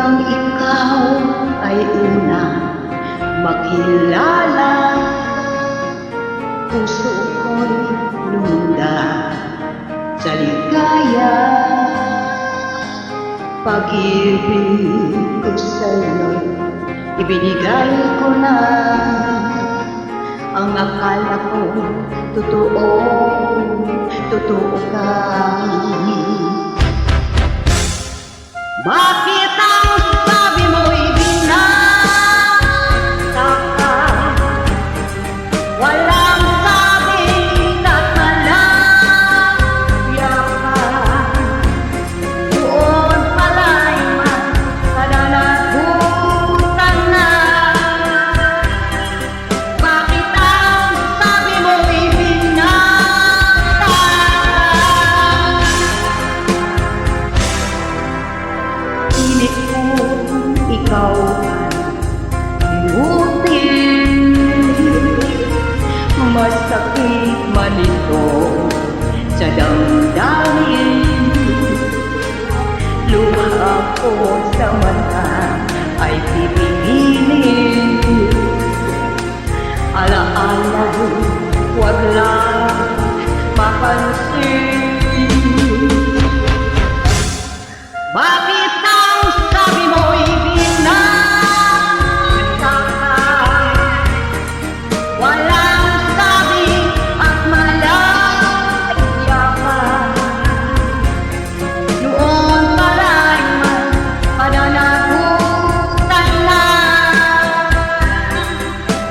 nang ikaw ay unang makilala, puso ko'y lumunda sa ligaya. Pag-ibig ko sa'yo'y ibinigay ko na, ang akala ko totoo, totoo ka. Bakit ang sabi mo'y binasaka? Walang sabi na't malaya ka. Doon pala'y pananagutan na. Bakit ang sabi mo'y binasaka? Pilit ko ikaw limutin, masakit man ito sa damdamin. Luha ko sa mata ay pipigilin, alaala'y huwag lang mapansin. Bakit ang sabi mo'y binasaka? Walang sabi at malaya ka. Noon pala'y pananagutan na.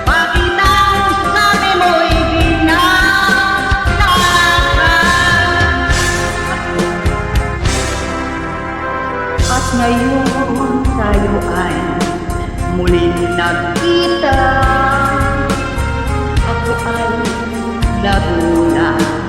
Bakit ang sabi mo'y binasaka? At ngayon tayo ay muling nagkita, ako ay nagulat.